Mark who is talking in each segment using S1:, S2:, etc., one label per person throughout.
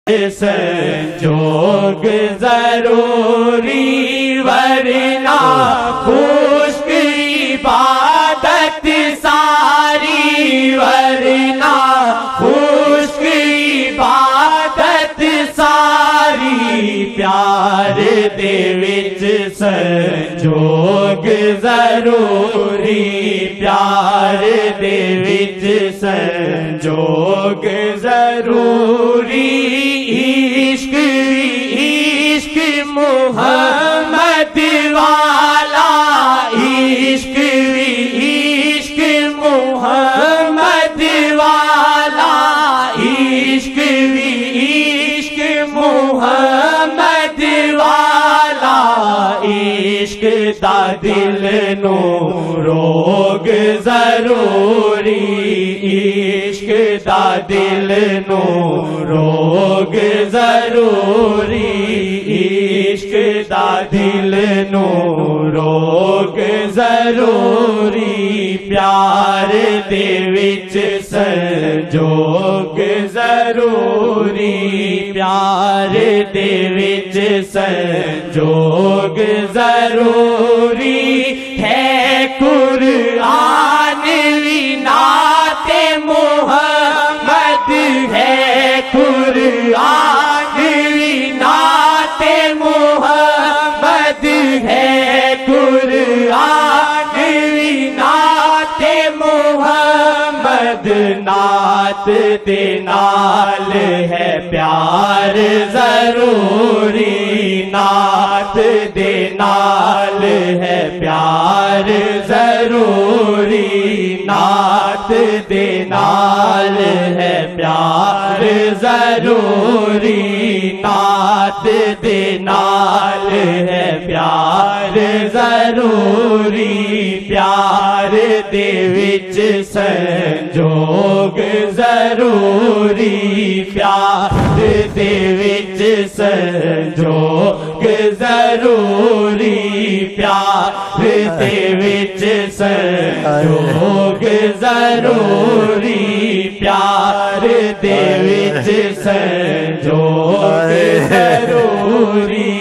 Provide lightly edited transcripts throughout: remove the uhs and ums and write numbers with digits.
S1: संजोग जरूरी वरना खुश्क इबादत सारी, वरना खुश्क इबादत सारी। प्यार दे विच संजोग जरूरी, प्यार दे विच संजोग जरूरी। इश्क इश्क मुहम्मद वाला, इश्क इश्क मुहम्मद वाला, इश्क इश्क मुहम्मद वाला। इश्क दा दिल नू रोग जरूरी, इश्क दा दिल नू रोग जरूरी, इश्क दा दिल नू रोग जरूरी। प्यार दे विच संजोग जरूरी, प्यार दे विच संजोग जरूरी। है कुरान भी नाते मुहम्मद, है कुरान भी नाते मुहम्मद, है कुरान भी नाते मुहम्मद। नात दे नाल है प्यार जरूरी, नात दे नाल है प्यार जरूरी, नात दे नाल है प्यार जरूरी, नात दे नाल है प्यार जरूरी। प्यार दे विच संजोग जरूरी, प्यार दे विच संजोग जरूरी, प्यार दे विच संजोग जरूरी, प्यार दे विच संजोग जरूरी,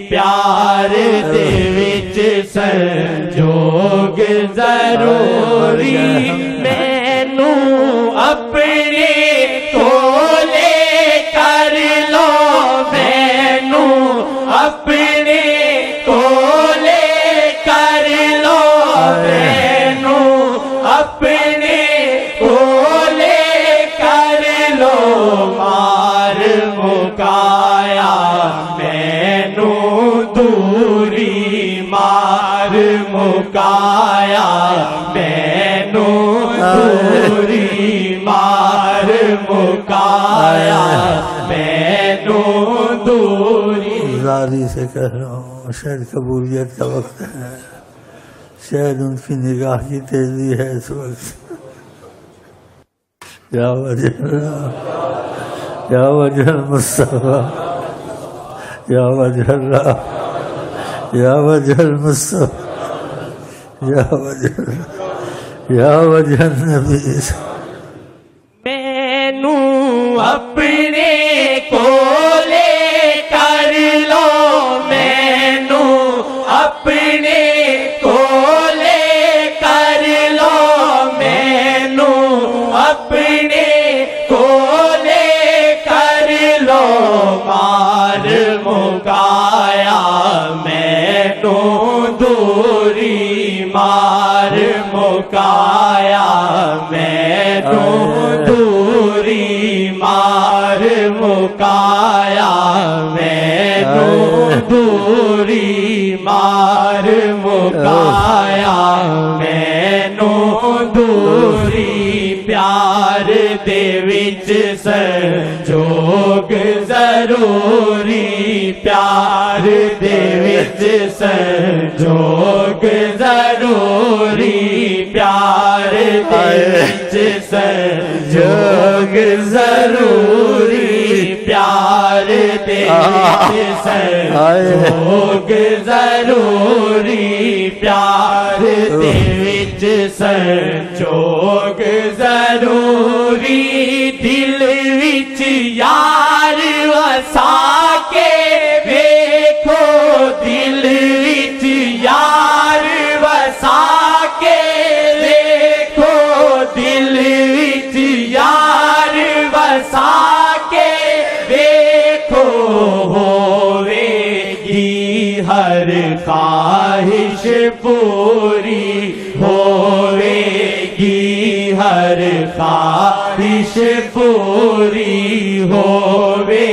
S1: प्यार दे विच संजोग जरूरी। मैनू अपने कोले कर लो, मैनू अपने कोले कर लो, मैनू अपने कोले कर लो। मार मुकाया मैनू दूरी, मार मुकाया मैनू दूरी, मार मुकाया मैनू दूरी।
S2: ज़ारी से कह रहा हूँ, शायद कबूलियत का वक्त है, शायद उनकी निगाह की तेजी है इस वक्त। या वजह मुस्तफा, या वजह या वजह मुस्तफा, या वजह नबी।
S1: मैनू अपने कोले कर लो, मैनू अपने कोले कर लो, मैनू अपने कोले कर लो। मार मुकाया मैनू दूरी, मार मुकाया मैनू दूरी, मार मुकाया मैनू दूरी, मार मुकाया मैनू दूरी। प्यार दे विच संजोग जरूरी, प्यार दे विच संजोग जरूरी, प्यार दे विच संजोग जरूरी, प्यार दे विच संजोग जरूरी, प्यार दे विच संजोग जरूरी। दिल विच यार خواہش پوری ہوے گی ہر خواہش پوری ہوے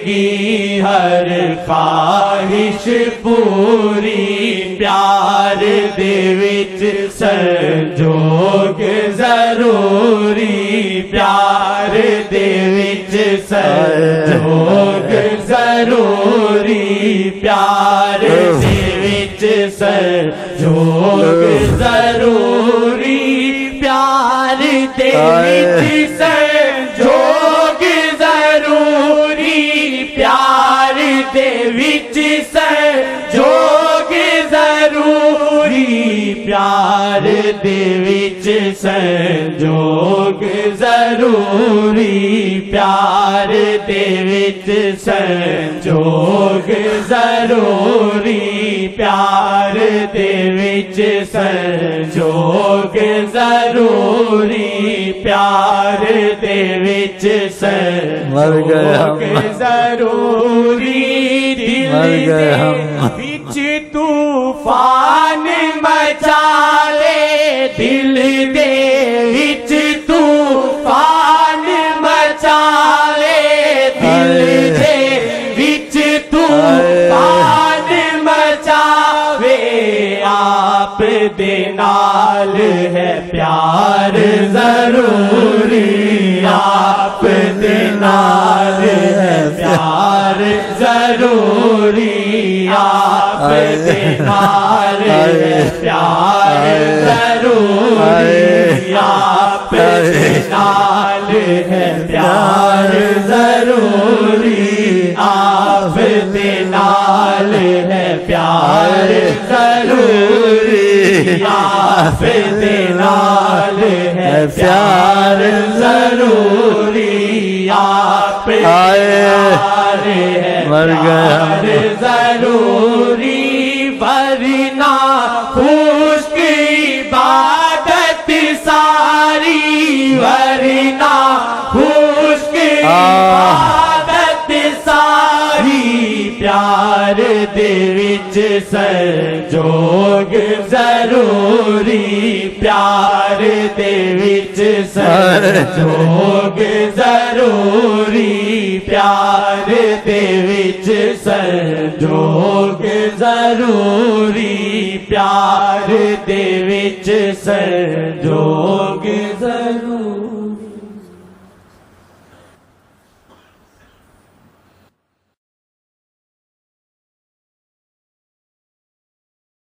S1: گی ہر خواہش پوری پیار دے وچ سنجوگ ضروری پیار دے وچ سنجوگ ضروری پیار دے وچ سنجوگ ضروری پیار دے وچ سنجوگ ضروری پیار دے وچ سنجوگ ضروری پیار دے وچ سنجوگ ضروری پیار دے وچ سنجوگ ضروری پیار دے وچ سنجوگ ضروری پیار دے وچ سنجوگ ضروری دل دے وچ طوفان مچا لے دل دے وچ طوفان مچا لے دل دے وچ طوفان مچاوے آپ دے نال ہے پیار ضروری آپ دے نال ہے پیار ضروری آپ دے نال ہے پیار ضروری آپ دے نال ہے پیار ضروری آپ دے نال ہے پیار ضروری آپ دے نال ہے پیار ضروری آپ دے نال ہے پیار ضروری ورنہ خشک عبادت ساری ورنہ خشک عبادت ساری پیار دے وچ سنجوگ ضروری پیار دے وچ سنجوگ ضروری پیار دے وچ سنجوگ ضروری پیار دے وچ سنجوگ ضروری